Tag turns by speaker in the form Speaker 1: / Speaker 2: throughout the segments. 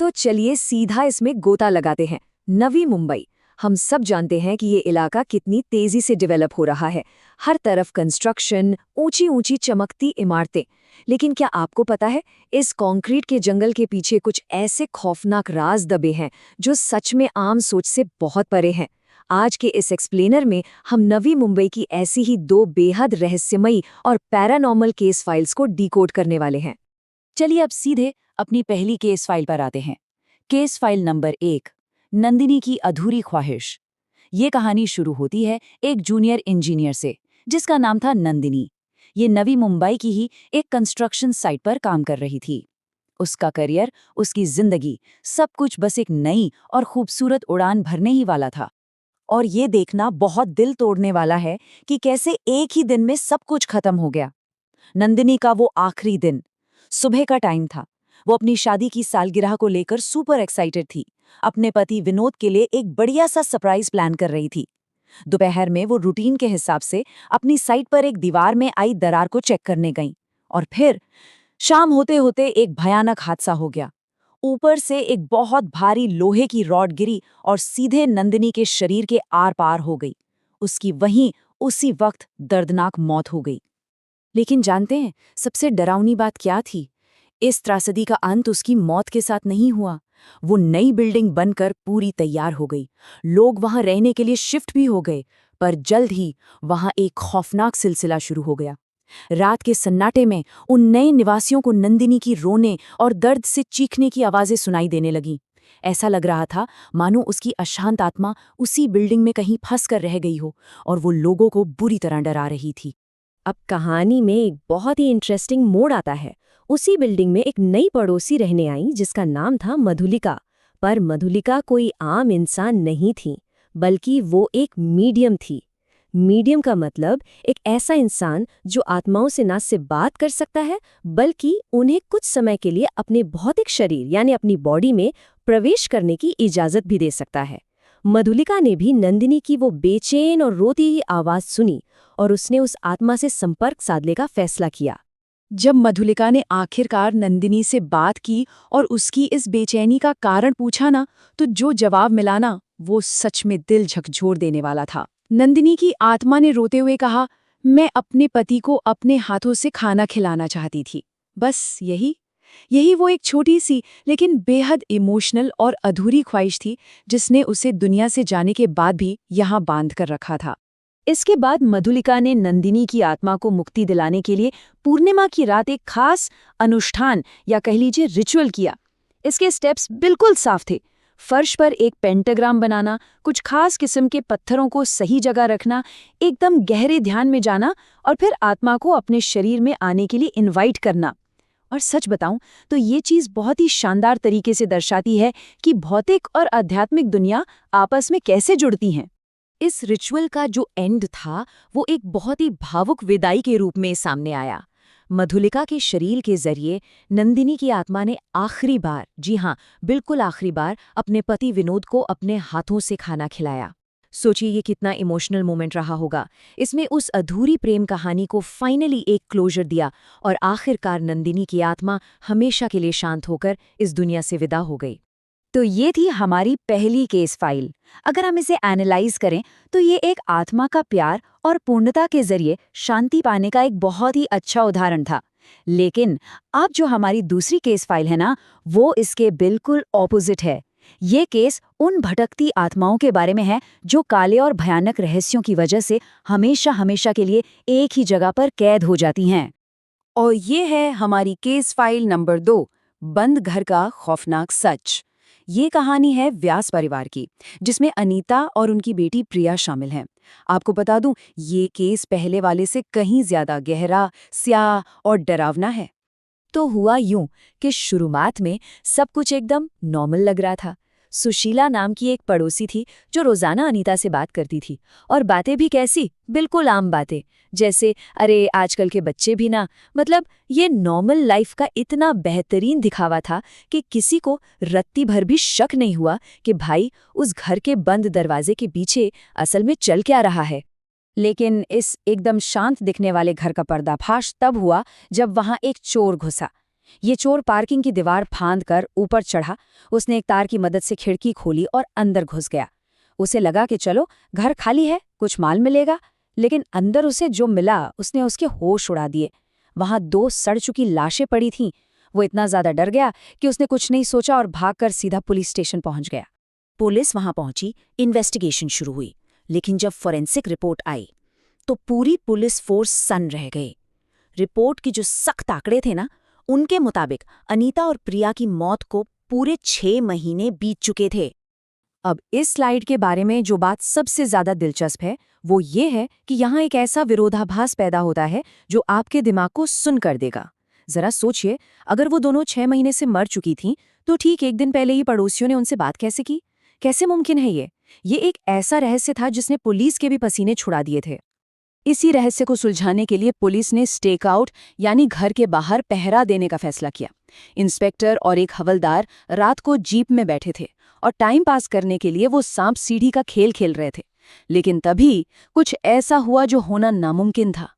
Speaker 1: तो चलिए सीधा इसमें गोता लगाते हैं। नवी मुंबई, हम सब जानते हैं कि ये इलाका कितनी तेजी से डेवलप हो रहा है। हर तरफ कंस्ट्रक्शन, ऊंची ऊंची चमकती इमारतें। लेकिन क्या आपको पता है, इस कंक्रीट के जंगल के पीछे कुछ ऐसे खौफनाक राज दबे हैं जो सच में आम सोच से बहुत परे हैं। आज के इस एक्सप्लेनर में हम नवी मुंबई की ऐसी ही दो बेहद रहस्यमयी और पैरानॉर्मल केस फाइल्स को डिकोड करने वाले हैं।
Speaker 2: चलिए अब सीधे अपनी पहली केस फाइल पर आते हैं। केस फाइल नंबर 1, नंदिनी की अधूरी ख्वाहिश। ये कहानी शुरू होती है एक जूनियर इंजीनियर से जिसका नाम था नंदिनी। ये नवी मुंबई की ही एक कंस्ट्रक्शन साइट पर काम कर रही थी। उसका करियर, उसकी जिंदगी, सब कुछ बस एक नई और खूबसूरत उड़ान भरने ही वाला था। और ये देखना बहुत दिल तोड़ने वाला है कि कैसे एक ही दिन में सब कुछ खत्म हो गया। नंदिनी का वो आखिरी दिन, सुबह का टाइम था। वो अपनी शादी की सालगिरह को लेकर सुपर एक्साइटेड थी। अपने पति विनोद के लिए एक बढ़िया सा सरप्राइज प्लान कर रही थी। दोपहर में वो रूटीन के हिसाब से अपनी साइट पर एक दीवार में आई दरार को चेक करने गईं। और फिर शाम होते होते एक भयानक हादसा हो गया। ऊपर से एक बहुत भारी लोहे की रॉड गिरी और सीधे नंदिनी के शरीर के आर पार हो गई। उसकी वहीं उसी वक्त दर्दनाक मौत हो गई। लेकिन जानते हैं सबसे डरावनी बात क्या थी? इस त्रासदी का अंत उसकी मौत के साथ नहीं हुआ। वो नई बिल्डिंग बनकर पूरी तैयार हो गई। लोग वहां रहने के लिए शिफ्ट भी हो गए। पर जल्द ही वहां एक खौफनाक सिलसिला शुरू हो गया। रात के सन्नाटे में उन नए निवासियों को नंदिनी की रोने और दर्द से चीखने की आवाजें सुनाई देने लगीं। ऐसा लग रहा था मानो उसकी अशांत आत्मा उसी बिल्डिंग में कहीं फंस कर रह गई हो और वो लोगों को बुरी तरह डरा रही थी।
Speaker 1: अब कहानी में एक बहुत ही इंटरेस्टिंग मोड़ आता है। उसी बिल्डिंग में एक नई पड़ोसी रहने आई जिसका नाम था मधुलिका। पर मधुलिका कोई आम इंसान नहीं थी, बल्कि वो एक मीडियम थी। मीडियम का मतलब एक ऐसा इंसान जो आत्माओं से ना सिर्फ बात कर सकता है, बल्कि उन्हें कुछ समय के लिए अपने भौतिक शरीर यानी अपनी बॉडी में प्रवेश करने की इजाजत भी दे सकता है। मधुलिका ने भी नंदिनी की वो बेचैन और रोती हुई आवाज सुनी और उसने उस आत्मा से संपर्क साधने का फैसला किया।
Speaker 2: जब मधुलिका ने आखिरकार नंदिनी से बात की और उसकी इस बेचैनी का कारण पूछा ना, तो जो जवाब मिला ना, वो सच में दिल झकझोर देने वाला था। नंदिनी की आत्मा ने रोते हुए कहा, मैं अपने पति को अपने हाथों से खाना खिलाना चाहती थी। बस यही वो एक छोटी सी लेकिन बेहद इमोशनल और अधूरी ख्वाहिश थी जिसने उसे दुनिया से जाने के बाद भी यहाँ बांध कर रखा था।
Speaker 1: इसके बाद मधुलिका ने नंदिनी की आत्मा को मुक्ति दिलाने के लिए पूर्णिमा की रात एक खास अनुष्ठान या कह लीजिए रिचुअल किया। इसके स्टेप्स बिल्कुल साफ थे। फर्श पर एक पेंटाग्राम बनाना, कुछ खास किस्म के पत्थरों को सही जगह रखना, एकदम गहरे ध्यान में जाना और फिर आत्मा को अपने शरीर में आने के लिए इनवाइट करना। और सच बताऊं तो ये चीज बहुत ही शानदार तरीके से दर्शाती है कि भौतिक और आध्यात्मिक दुनिया आपस में कैसे जुड़ती हैं। इस रिचुअल का जो एंड था वो एक बहुत ही भावुक विदाई के रूप में सामने आया। मधुलिका के शरीर के जरिए नंदिनी की आत्मा ने आखिरी बार, जी हाँ बिल्कुल आखिरी बार, अपने पति विनोद को अपने हाथों से खाना खिलाया। सोचिए ये कितना इमोशनल मोमेंट रहा होगा। इसमें उस अधूरी प्रेम कहानी को फाइनली एक क्लोजर दिया और आखिरकार नंदिनी की आत्मा हमेशा के लिए शांत होकर इस दुनिया से विदा हो गई। तो ये थी हमारी पहली केस फाइल। अगर हम इसे एनालाइज करें तो ये एक आत्मा का प्यार और पूर्णता के जरिए शांति पाने का एक बहुत ही अच्छा उदाहरण था। लेकिन अब जो हमारी दूसरी केस फाइल है ना, वो इसके बिल्कुल ऑपोजिट है। ये केस उन भटकती आत्माओं के बारे में है जो काले और भयानक रहस्यों की वजह से हमेशा हमेशा के लिए एक ही जगह पर कैद हो जाती हैं। और ये है हमारी केस फाइल नंबर 2, बंद घर का खौफनाक सच। ये कहानी है व्यास परिवार की, जिसमें अनीता और उनकी बेटी प्रिया शामिल हैं। आपको बता दूं, ये केस पहले वाले से कहीं ज्यादा गहरा, स्याह और डरावना है। तो हुआ यूं कि शुरुआत में सब कुछ एकदम नॉर्मल लग रहा था। सुशीला नाम की एक पड़ोसी थी जो रोजाना अनीता से बात करती थी, और बातें भी कैसी, बिल्कुल आम बातें, जैसे अरे आजकल के बच्चे भी ना, मतलब ये नॉर्मल लाइफ का इतना बेहतरीन दिखावा था कि किसी को रत्ती भर भी शक नहीं हुआ कि भाई उस घर के बंद दरवाजे के पीछे असल में चल क्या रहा है। लेकिन इस एकदम शांत दिखने वाले घर का पर्दाफाश तब हुआ जब वहां एक चोर घुसा। ये चोर पार्किंग की दीवार फांद कर ऊपर चढ़ा। उसने एक तार की मदद से खिड़की खोली और अंदर घुस गया। उसे लगा कि चलो घर खाली है, कुछ माल मिलेगा, लेकिन अंदर उसे जो मिला उसने उसके होश उड़ा दिए। वहां 2 सड़ चुकी लाशें पड़ी थीं। वो इतना ज्यादा डर गया कि उसने कुछ नहीं सोचा और भागकर सीधा पुलिस स्टेशन पहुंच गया। पुलिस वहां पहुंची, इन्वेस्टिगेशन शुरू हुई, लेकिन जब फॉरेंसिक रिपोर्ट आई तो पूरी पुलिस फोर्स सन्न रह गई। रिपोर्ट की जो सख्त आंकड़े थे ना, उनके मुताबिक अनीता और प्रिया की मौत को पूरे 6 महीने बीत चुके थे। अब इस स्लाइड के बारे में जो बात सबसे ज्यादा दिलचस्प है वो ये है कि यहाँ एक ऐसा विरोधाभास पैदा होता है जो आपके दिमाग को सुन कर देगा। जरा सोचिए, अगर वो दोनों 6 महीने से मर चुकी थीं, तो ठीक 1 दिन पहले ही पड़ोसियों ने उनसे बात कैसे की? कैसे मुमकिन है ये एक ऐसा रहस्य था जिसने पुलिस के भी पसीने छुड़ा दिए थे। इसी रहस्य को सुलझाने के लिए पुलिस ने स्टेक आउट यानी घर के बाहर पहरा देने का फैसला किया। इंस्पेक्टर और एक हवलदार रात को जीप में बैठे थे और टाइम पास करने के लिए वो सांप सीढ़ी का खेल खेल रहे थे। लेकिन तभी कुछ ऐसा हुआ जो होना नामुमकिन था।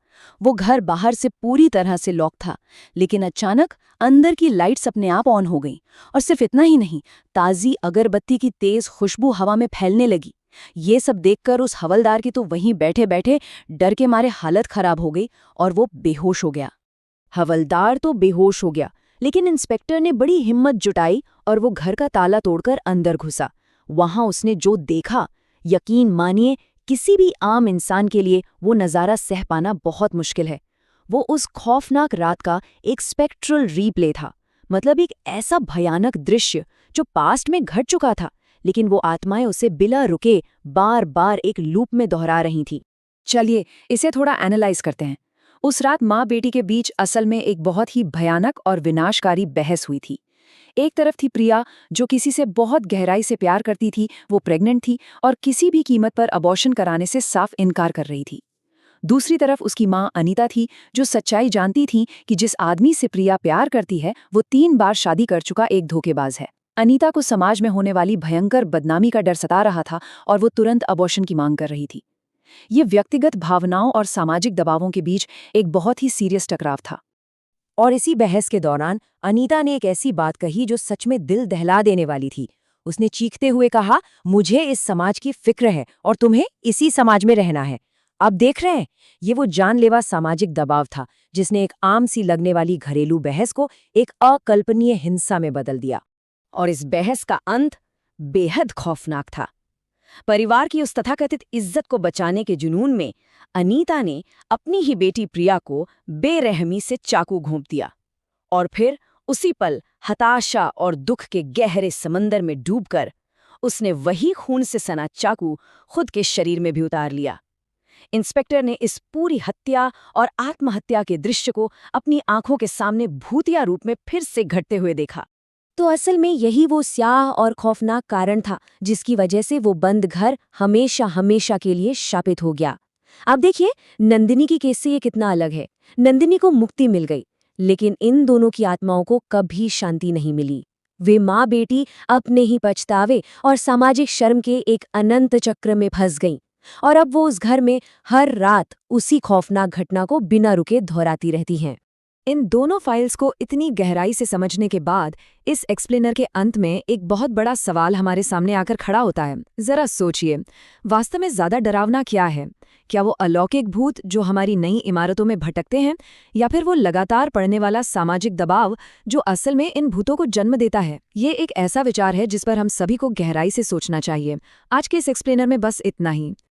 Speaker 1: वो घर बाहर से पूरी तरह से लॉक था, लेकिन अचानक अंदर की लाइट्स अपने आप ऑन हो गईं। और सिर्फ इतना ही नहीं, ताज़ी अगरबत्ती की तेज खुशबू हवा में फैलने लगी। ये सब देखकर उस हवलदार की तो वहीं बैठे बैठे डर के मारे हालत खराब हो गई और वो बेहोश हो गया। हवलदार तो बेहोश हो गया, लेकिन इंस्पेक्टर ने बड़ी हिम्मत जुटाई और वो घर का ताला तोड़कर अंदर घुसा। वहां उसने जो देखा, यकीन मानिए किसी भी आम इंसान के लिए वो नज़ारा सह पाना बहुत मुश्किल है। वो उस खौफनाक रात का एक स्पेक्ट्रल रीप्ले था। मतलब एक ऐसा भयानक दृश्य जो पास्ट में घट चुका था, लेकिन वो आत्माएं उसे बिला रुके बार बार एक लूप में दोहरा रही थी। चलिए इसे थोड़ा एनालाइज करते हैं। उस रात माँ बेटी के बीच असल में एक बहुत ही भयानक और विनाशकारी बहस हुई थी। एक तरफ थी प्रिया, जो किसी से बहुत गहराई से प्यार करती थी, वो प्रेग्नेंट थी और किसी भी कीमत पर अबॉर्शन कराने से साफ इनकार कर रही थी। दूसरी तरफ उसकी माँ अनीता थी, जो सच्चाई जानती थी कि जिस आदमी से प्रिया प्यार करती है वो 3 बार शादी कर चुका एक धोखेबाज है। अनीता को समाज में होने वाली भयंकर बदनामी का डर सता रहा था और वो तुरंत अबॉर्शन की मांग कर रही थी। ये व्यक्तिगत भावनाओं और सामाजिक दबावों के बीच एक बहुत ही सीरियस टकराव था। और इसी बहस के दौरान अनीता ने एक ऐसी बात कही जो सच में दिल दहला देने वाली थी। उसने चीखते हुए कहा, मुझे इस समाज की फिक्र है और तुम्हें इसी समाज में रहना है। अब देख रहे हैं, ये वो जानलेवा सामाजिक दबाव था जिसने एक आम सी लगने वाली घरेलू बहस को एक अकल्पनीय हिंसा में बदल दिया। और इस बहस का अंत बेहद खौफनाक था। परिवार की उस तथाकथित इज्जत को बचाने के जुनून में अनीता ने अपनी ही बेटी प्रिया को बेरहमी से चाकू घोंप दिया और फिर उसी पल हताशा और दुख के गहरे समंदर में डूबकर उसने वही खून से सना चाकू खुद के शरीर में भी उतार लिया। इंस्पेक्टर ने इस पूरी हत्या और आत्महत्या के दृश्य को अपनी आंखों के सामने भूतिया रूप में फिर से घटते हुए देखा। तो असल में यही वो स्याह और खौफनाक कारण था जिसकी वजह से वो बंद घर हमेशा हमेशा के लिए शापित हो गया। अब देखिए, नंदिनी की केस से ये कितना अलग है। नंदिनी को मुक्ति मिल गई, लेकिन इन दोनों की आत्माओं को कभी शांति नहीं मिली। वे माँ बेटी अपने ही पछतावे और सामाजिक शर्म के एक अनंत चक्र में फंस गईं और अब वो उस घर में हर रात उसी खौफनाक घटना को बिना रुके दोहराती रहती हैं। इन दोनों फाइल्स को इतनी गहराई से समझने के बाद इस एक्सप्लेनर के अंत में एक बहुत बड़ा सवाल हमारे सामने आकर खड़ा होता है। जरा सोचिए, वास्तव में ज्यादा डरावना क्या है? क्या वो अलौकिक भूत जो हमारी नई इमारतों में भटकते हैं, या फिर वो लगातार पड़ने वाला सामाजिक दबाव जो असल में इन भूतों को जन्म देता है? ये एक ऐसा विचार है जिस पर हम सभी को गहराई से सोचना चाहिए। आज के इस एक्सप्लेनर में बस इतना ही।